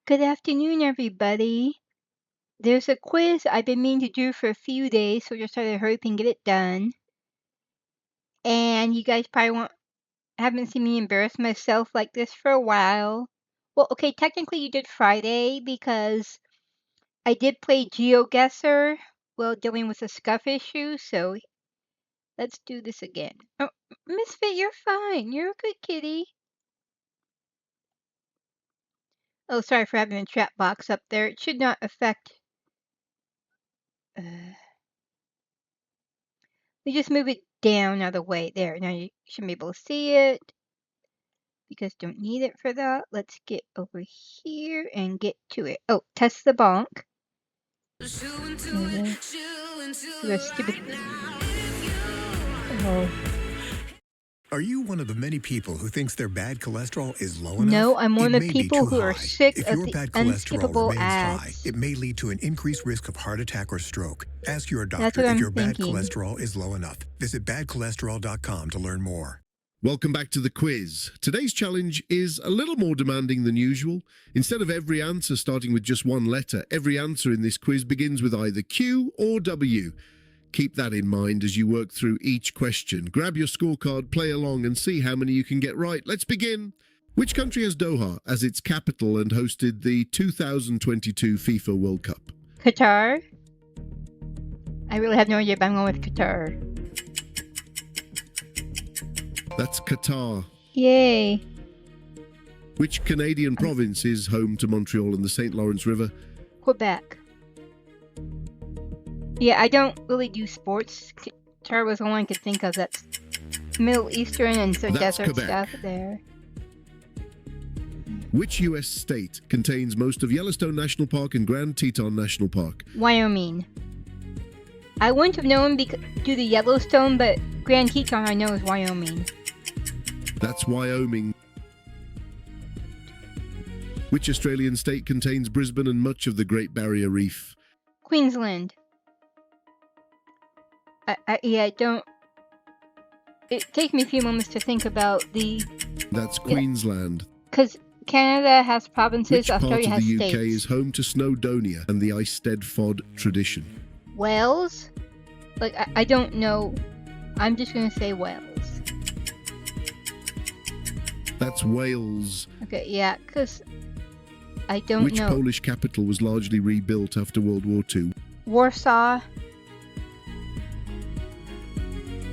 Good afternoon, everybody. There's a quiz I've been meaning to do for a few days, so just try to hurry up and get it done. And you guys probably haven't seen me embarrass myself like this for a while. Well, okay, technically you did Friday because I did play GeoGuessr while dealing with a scuff issue, so let's do this again. Oh, Misfit, you're fine. You're a good kitty. Oh, sorry for having a chat box up there. It should not affect... we just move it down out of the way. There, now you should be able to see it. Because don't need it for that. Let's get over here and get to it. Oh, test the bonk. Do a stupid... Oh. Are you one of the many people who thinks their bad cholesterol is low enough? No, I'm one it of may the be people too who high. are sick If of your the bad cholesterol unskippable remains high, ads. it may lead to an increased risk of heart attack or stroke. Ask your That's doctor what if I'm your bad thinking. cholesterol is low enough. Visit badcholesterol.com to learn more. Welcome back to the quiz. Today's challenge is a little more demanding than usual. Instead of every answer starting with just one letter, every answer in this quiz begins with either Q or W. Keep that in mind as you work through each question. Grab your scorecard, play along, and see how many you can get right. Let's begin. Which country has Doha as its capital and hosted the 2022 FIFA World Cup? Qatar? I really have no idea, but I'm going with Qatar. That's Qatar. Yay. Which Canadian province is home to Montreal and the St. Lawrence River? Quebec. Yeah, I don't really do sports. Qatar was the one I could think of that's Middle Eastern and so That's desert Quebec. stuff there. Which U.S. state contains most of Yellowstone National Park and Grand Teton National Park? Wyoming. I wouldn't have known due to Yellowstone, but Grand Teton I know is Wyoming. That's Wyoming. Which Australian state contains Brisbane and much of the Great Barrier Reef? Queensland. I don't... It takes me a few moments to think about the... That's Queensland. Because Canada has provinces, Which part Australia of has the UK states. is home to Snowdonia and the Eisteddfod Fod tradition? Wales? Like, I don't know. I'm just going to say Wales. That's Wales. Okay, yeah, because I don't Which know. Polish capital was largely rebuilt after World War II? Warsaw.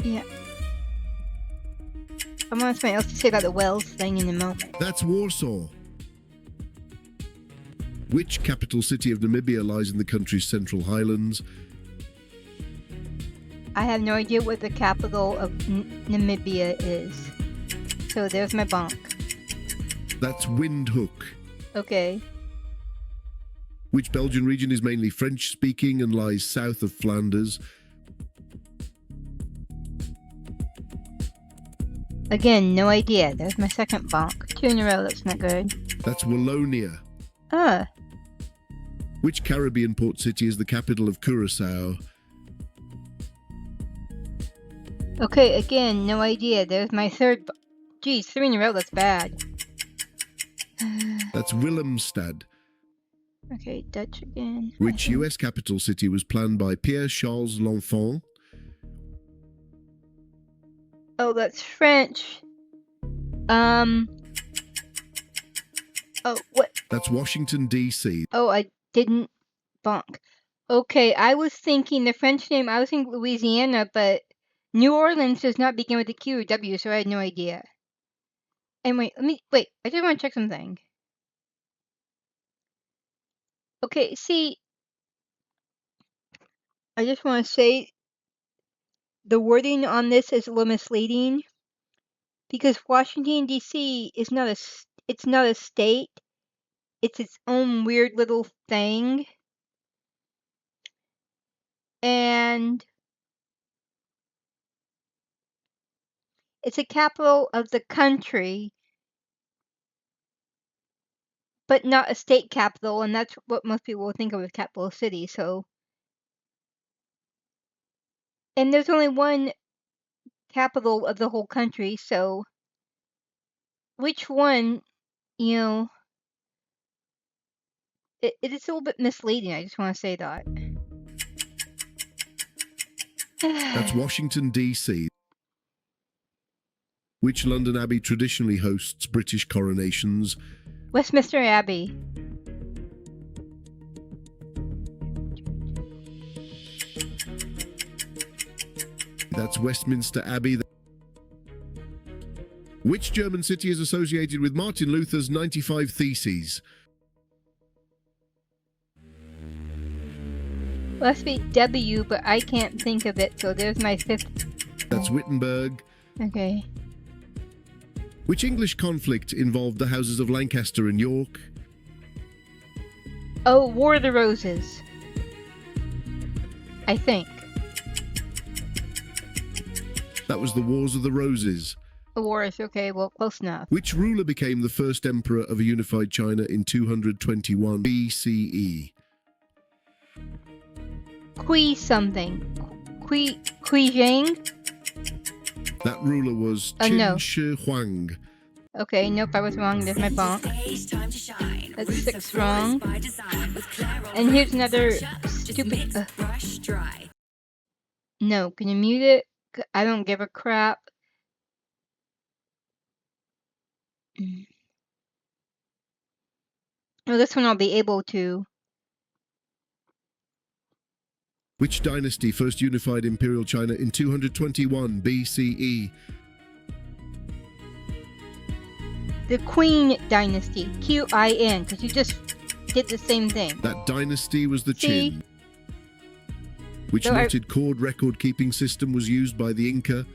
Yeah. I'm going to something else to say about the Wales thing in a moment. That's Warsaw. Which capital city of Namibia lies in the country's Central Highlands? I have no idea what the capital of Namibia is. So there's my bonk. That's Windhoek. Okay. Which Belgian region is mainly French-speaking and lies south of Flanders? Again, no idea. There's my second bonk. 2 in a row, that's not good. That's Wallonia. Ah. Which Caribbean port city is the capital of Curaçao? Okay, again, no idea. There's my third Geez, 3 in a row, that's bad. That's Willemstad. Okay, Dutch again. Which US capital city was planned by Pierre-Charles L'Enfant? Oh, that's French. Oh, what? That's Washington, D.C. Oh, I didn't bonk. Okay, I was thinking the French name, I was thinking Louisiana, but New Orleans does not begin with a Q or W, so I had no idea. And wait, I just want to check something. Okay, see, I just want to say the wording on this is a little misleading because Washington, D.C. is not it's not a state. It's its own weird little thing. And it's a capital of the country, but not a state capital, and that's what most people will think of as capital city, so. And there's only one capital of the whole country, so. Which one, you know, It is a little bit misleading. I just want to say that. That's Washington, D.C. Which London Abbey traditionally hosts British coronations? Westminster Abbey. That's Westminster Abbey. Which German city is associated with Martin Luther's 95 Theses? Must be W, but I can't think of it, so there's my 5th. That's Wittenberg. Okay. Which English conflict involved the houses of Lancaster and York? Oh, War of the Roses. I think. That was the Wars of the Roses. The Wars, okay, well, close enough. Which ruler became the first emperor of a unified China in 221 BCE? Kui something. Kui Zhang? That ruler was Oh, Qin no. Shi Huang. Okay, nope, I was wrong. There's my bonk. That's 6 wrong. And here's another stupid... No, can you mute it? I don't give a crap. Well, this one I'll be able to. Which dynasty first unified imperial China in 221 BCE? The Qin Dynasty. Qin, because you just did the same thing. That dynasty was the See? Qin. Which So knotted cord record-keeping system was used by the Inca?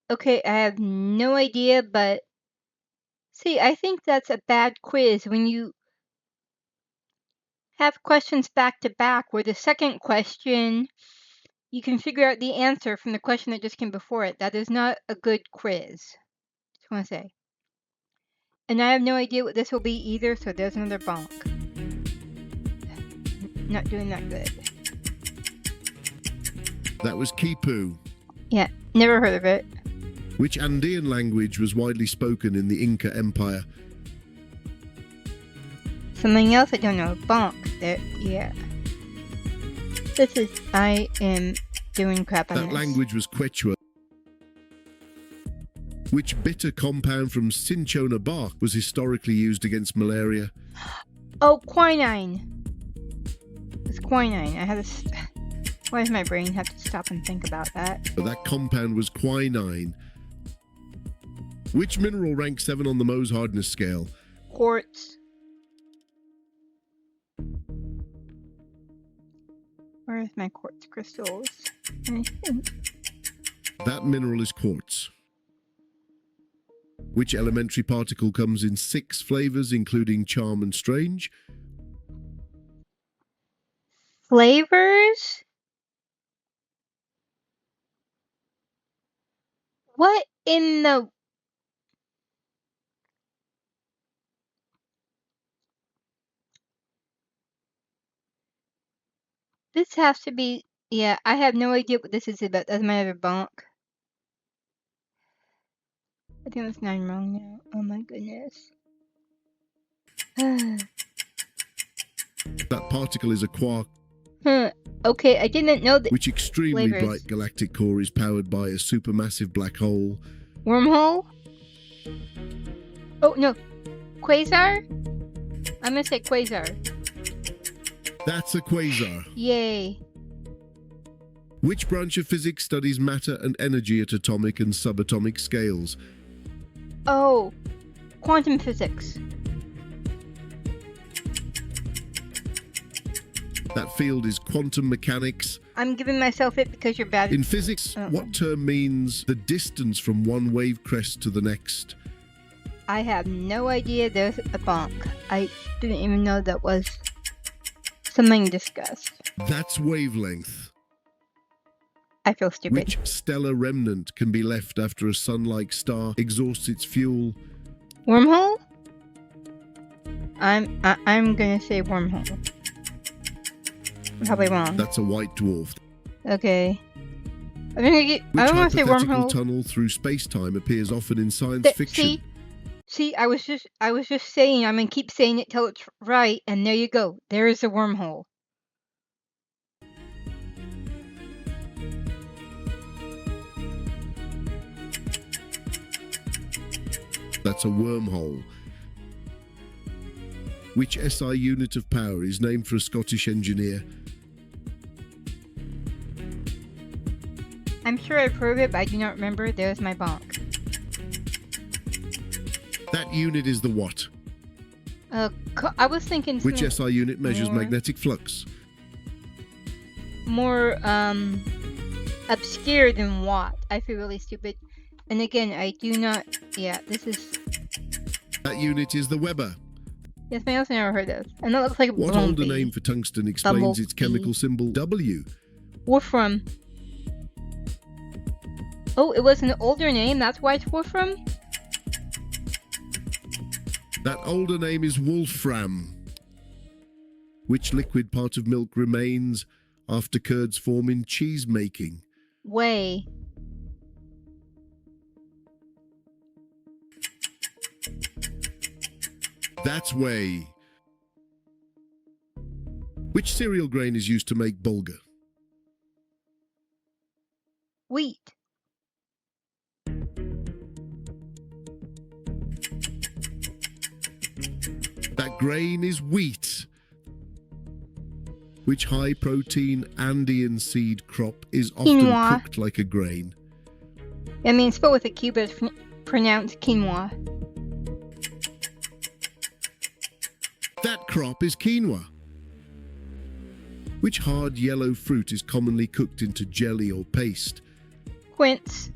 Okay, I have no idea, but... See, I think that's a bad quiz when you have questions back to back where the second question you can figure out the answer from the question that just came before it. That is not a good quiz. Just want to say. And I have no idea what this will be either, so there's another bonk. Not doing that good. That was Quipu. Yeah, never heard of it. Which Andean language was widely spoken in the Inca Empire? Something else I don't know. Bonk. There, yeah. This is... I am doing crap on That this. language was Quechua. Which bitter compound from cinchona bark was historically used against malaria? Oh, quinine. It's quinine. I had to... Why does my brain have to stop and think about that? That compound was quinine. Which mineral ranks 7 on the Mohs hardness scale? Quartz. Where's my quartz crystals? I think. That mineral is quartz. Which elementary particle comes in 6 flavors, including charm and strange? Flavors? What in the... This has to be... Yeah, I have no idea what this is about. That's my other bonk. I think that's 9 wrong now. Oh my goodness. That particle is a quark. Okay, I didn't know that. Which extremely Flavors. bright galactic core is powered by a supermassive black hole? Wormhole? Oh, no. Quasar? I'm gonna say quasar. That's a quasar. Yay. Which branch of physics studies matter and energy at atomic and subatomic scales? Oh, quantum physics. That field is quantum mechanics. I'm giving myself it because you're bad. In physics, what term means the distance from one wave crest to the next? I have no idea there's a bonk. I didn't even know that was something discussed. That's wavelength. I feel stupid. Which stellar remnant can be left after a sun-like star exhausts its fuel? Wormhole? I'm gonna say wormhole. I'm probably wrong. That's a white dwarf. Okay. I don't want to say Which hypothetical wormhole. tunnel through space-time appears often in science fiction? See? See, I was just saying I'm gonna keep saying it till it's right, and there you go. There is a wormhole. That's a wormhole. Which SI unit of power is named for a Scottish engineer? I'm sure I've heard it, but I do not remember. There's my bonk. That unit is the watt. I was thinking Which something SI unit measures more- magnetic flux? more obscure than watt. I feel really stupid. And again, I do not. Yeah, this is. That unit is the Weber. Yeah, something else I never heard of. And that looks like a What older name for tungsten explains its chemical symbol W? Wolfram. Oh, it was an older name. That's why it's Wolfram. That older name is wolfram. Which liquid part of milk remains after curds form in cheese making? Whey. That's whey. Which cereal grain is used to make bulgur? Wheat. That grain is wheat. Which high-protein Andean seed crop is often Quinoa. cooked like a grain? I mean, spelled with a Q, but it's pronounced quinoa. That crop is quinoa. Which hard yellow fruit is commonly cooked into jelly or paste? Quince.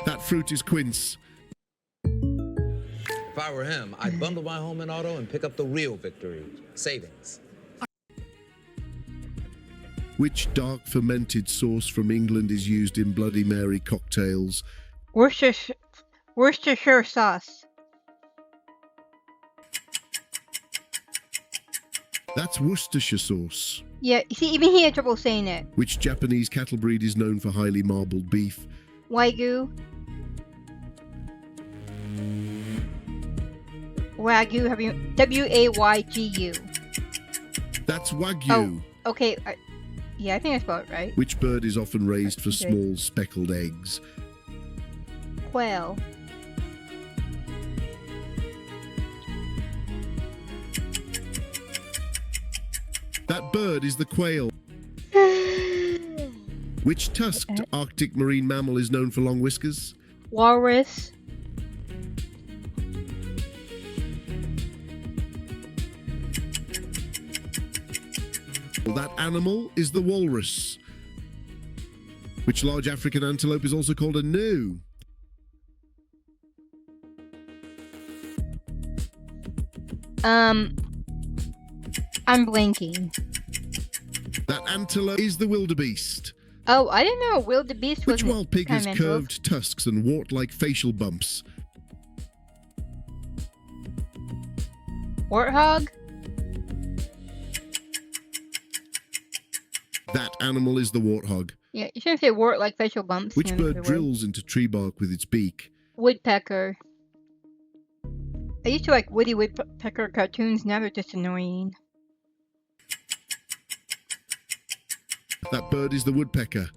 That fruit is quince. If I were him, I'd bundle my home and auto and pick up the real victory, savings. Which dark fermented sauce from England is used in Bloody Mary cocktails? Worcestershire sauce. That's Worcestershire sauce. Yeah, you see, even he had trouble saying it. Which Japanese cattle breed is known for highly marbled beef? Wagyu. Wagyu, have you? W-A-Y-G-U. That's Wagyu. Oh, okay. Yeah, I think I spelled it right. Which bird is often raised for Okay. small speckled eggs? Quail. That bird is the quail. Which tusked Arctic marine mammal is known for long whiskers? Walrus. Well, that animal is the walrus. Which large African antelope is also called a gnu? I'm blinking. That antelope is the wildebeest. Oh, I didn't know wildebeest was Which wild pig has kind of curved tusks and wart-like facial bumps? Warthog. That animal is the warthog. Yeah, you shouldn't say wart like facial bumps. Which you know, bird the word. drills into tree bark with its beak? Woodpecker. I used to like Woody Woodpecker cartoons. Now they're just annoying. That bird is the woodpecker.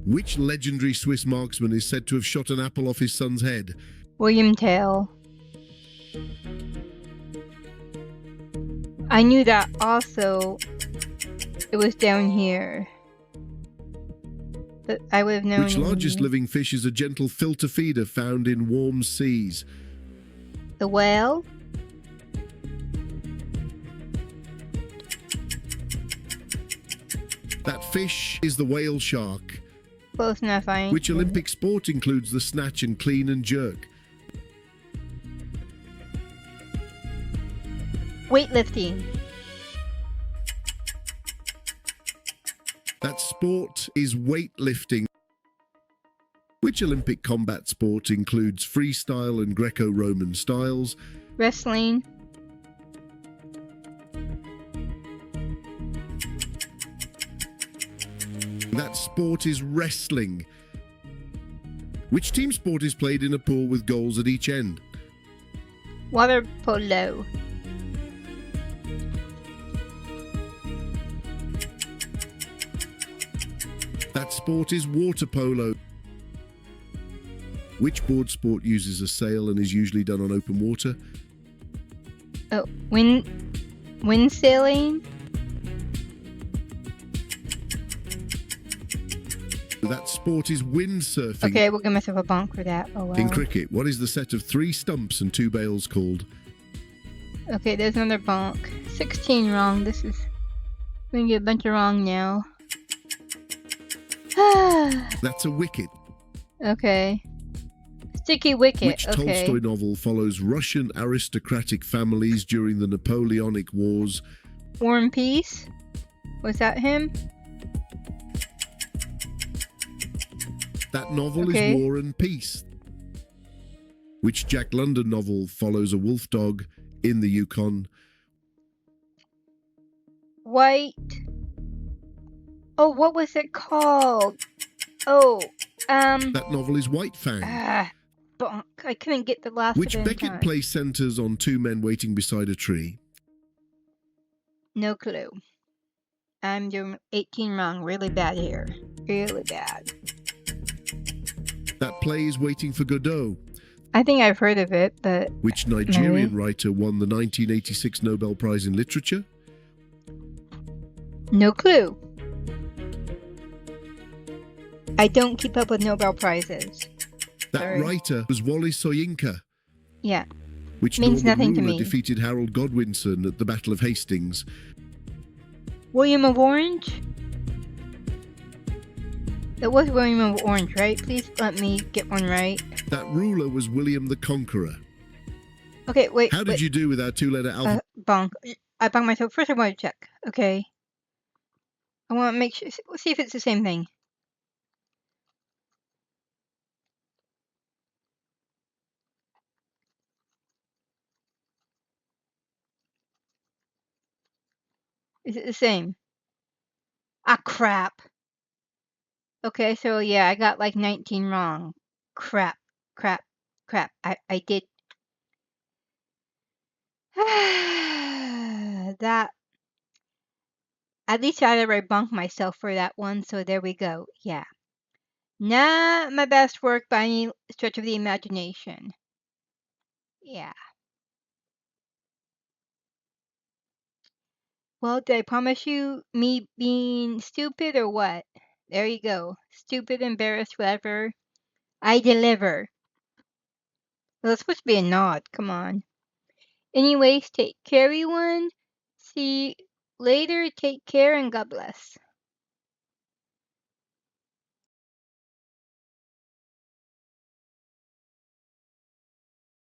Which legendary Swiss marksman is said to have shot an apple off his son's head? William Tell. I knew that also. It was down here. But I would have known. Which largest living fish is a gentle filter feeder found in warm seas? The whale. That fish is the whale shark. Close enough, I. Which Olympic sport includes the snatch and clean and jerk? Weightlifting. That sport is weightlifting. Which Olympic combat sport includes freestyle and Greco-Roman styles? Wrestling. That sport is wrestling. Which team sport is played in a pool with goals at each end? Water polo. That sport is water polo. Which board sport uses a sail and is usually done on open water? Oh, wind sailing. That sport is windsurfing. Okay, we'll give myself a bonk for that. Oh well. In cricket, what is the set of 3 stumps and 2 bails called? Okay, there's another bonk. 16 wrong. This is we're gonna get a bunch of wrong now. That's a wicket. Okay. Sticky wicket. Which Okay. Tolstoy novel follows Russian aristocratic families during the Napoleonic Wars? War and Peace. Was that him? That novel Okay. is War and Peace. Which Jack London novel follows a wolf dog in the Yukon? White. Oh, what was it called? Oh, That novel is White Fang. bonk. I couldn't get the last Which of it in Beckett time. play centres on 2 men waiting beside a tree? No clue. I'm doing 18 wrong. Really bad here. Really bad. That play is Waiting for Godot. I think I've heard of it, but Which Nigerian Maybe. writer won the 1986 Nobel Prize in Literature? no clue. I don't keep up with Nobel Prizes. That Sorry. writer was Wole Soyinka. Yeah. Which Means Norman nothing to ruler me. defeated Harold Godwinson at the Battle of Hastings? William of Orange? It was William of Orange, right? Please let me get one right. That ruler was William the Conqueror. Okay, wait. How did you do with our 2-letter alphabet? Bonk. I bonked myself. First, I want to check. Okay. I want to make sure. Let's see if it's the same thing. Is it the same? Ah, crap. Okay, so yeah, I got like 19 wrong. Crap. Crap. Crap. I did. That. At least I already bonked myself for that one, so there we go. Yeah. Not my best work by any stretch of the imagination. Yeah. Well, did I promise you me being stupid or what? There you go. Stupid, embarrassed, whatever. I deliver. Well, it's supposed to be a nod. Come on. Anyways, take care, everyone. See you later. Take care and God bless.